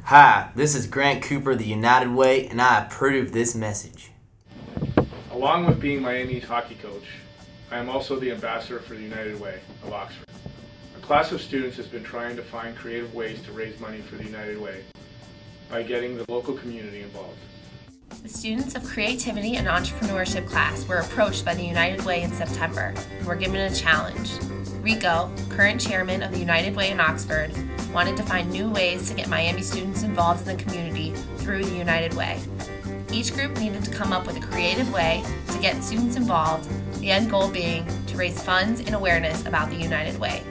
Hi, this is Grant Cooper, the United Way, and I approve this message. Along with being Miami's hockey coach, I am also the ambassador for the United Way of Oxford. A class of students has been trying to find creative ways to raise money for the United Way by getting the local community involved. The students of Creativity and Entrepreneurship class were approached by the United Way in September and were given a challenge. Rico, current chairman of the United Way in Oxford, wanted to find new ways to get Miami students involved in the community through the United Way. Each group needed to come up with a creative way to get students involved, the end goal being to raise funds and awareness about the United Way.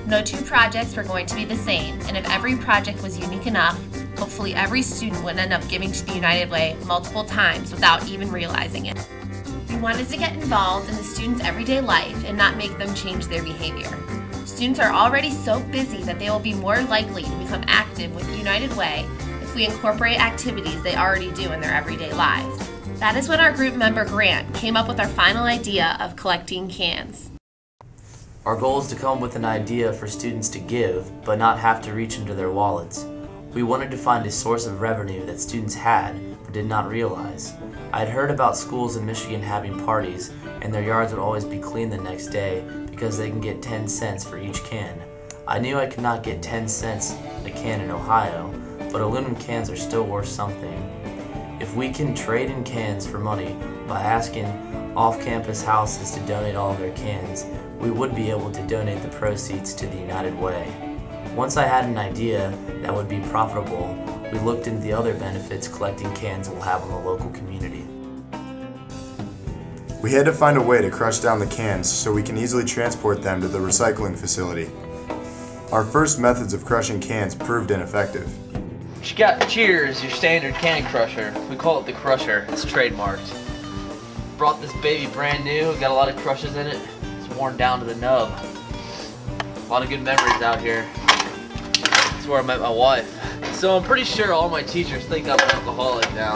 No two projects were going to be the same, and if every project was unique enough, hopefully every student would end up giving to the United Way multiple times without even realizing it. We wanted to get involved in the students' everyday life and not make them change their behavior. Students are already so busy that they will be more likely to become active with the United Way if we incorporate activities they already do in their everyday lives. That is when our group member Grant came up with our final idea of collecting cans. Our goal is to come up with an idea for students to give, but not have to reach into their wallets. We wanted to find a source of revenue that students had, but did not realize. I had heard about schools in Michigan having parties, and their yards would always be clean the next day because they can get 10 cents for each can. I knew I could not get 10 cents a can in Ohio, but aluminum cans are still worth something. If we can trade in cans for money by asking off-campus houses to donate all of their cans, we would be able to donate the proceeds to the United Way. Once I had an idea that would be profitable, we looked into the other benefits collecting cans will have on the local community. We had to find a way to crush down the cans so we can easily transport them to the recycling facility. Our first methods of crushing cans proved ineffective. She got Cheers, your standard can crusher. We call it the Crusher. It's trademarked. Brought this baby brand new, got a lot of crushes in it. It's worn down to the nub. A lot of good memories out here. That's where I met my wife. So I'm pretty sure all my teachers think I'm an alcoholic now.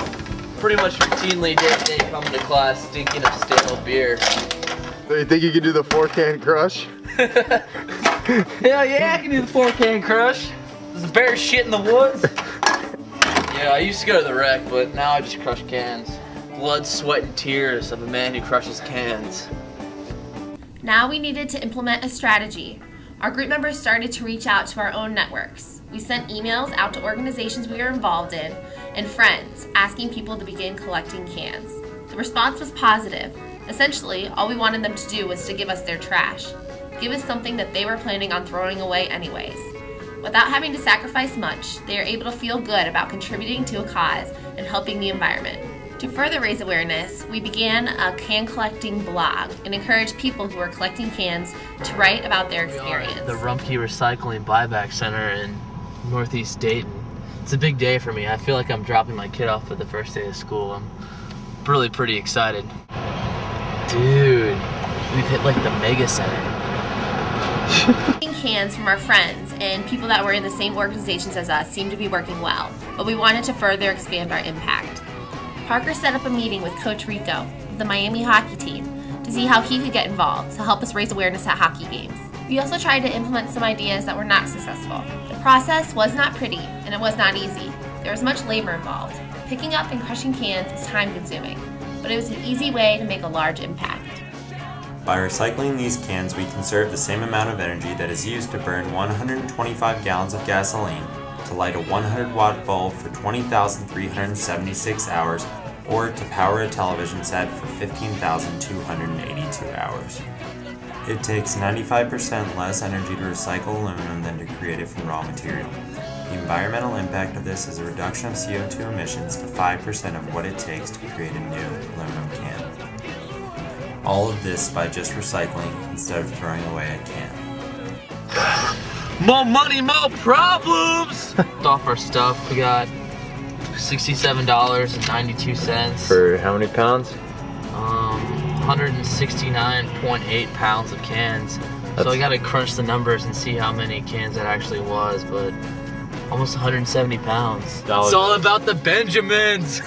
Pretty much routinely day-to-day coming to class stinking of stale beer. So you think you can do the 4-can crush? Hell yeah, I can do the 4-can crush. There's a bear shit in the woods. Yeah, I used to go to the rec, but now I just crush cans. Blood, sweat, and tears of a man who crushes cans. Now we needed to implement a strategy. Our group members started to reach out to our own networks. We sent emails out to organizations we were involved in and friends asking people to begin collecting cans. The response was positive. Essentially, all we wanted them to do was to give us their trash. Give us something that they were planning on throwing away anyways. Without having to sacrifice much, they are able to feel good about contributing to a cause and helping the environment. To further raise awareness, we began a can collecting blog and encouraged people who are collecting cans to write about their experience. The Rumpke Recycling Buyback Center in Northeast Dayton. It's a big day for me. I feel like I'm dropping my kid off for the first day of school. I'm really pretty excited. Dude, we've hit like the mega center. Cans from our friends and people that were in the same organizations as us seemed to be working well, but we wanted to further expand our impact. Parker set up a meeting with Coach Rico of the Miami hockey team to see how he could get involved to help us raise awareness at hockey games. We also tried to implement some ideas that were not successful. The process was not pretty and it was not easy. There was much labor involved. Picking up and crushing cans is time consuming, but it was an easy way to make a large impact. By recycling these cans, we conserve the same amount of energy that is used to burn 125 gallons of gasoline to light a 100-watt bulb for 20,376 hours, or to power a television set for 15,282 hours. It takes 95% less energy to recycle aluminum than to create it from raw material. The environmental impact of this is a reduction of CO2 emissions to 5% of what it takes to create a new aluminum can. All of this by just recycling instead of throwing away a can. More money, more problems! Off our stuff, we got $67.92. For how many pounds? 169.8 pounds of cans. So I gotta crunch the numbers and see how many cans that actually was, but almost 170 pounds. It's all about the Benjamins!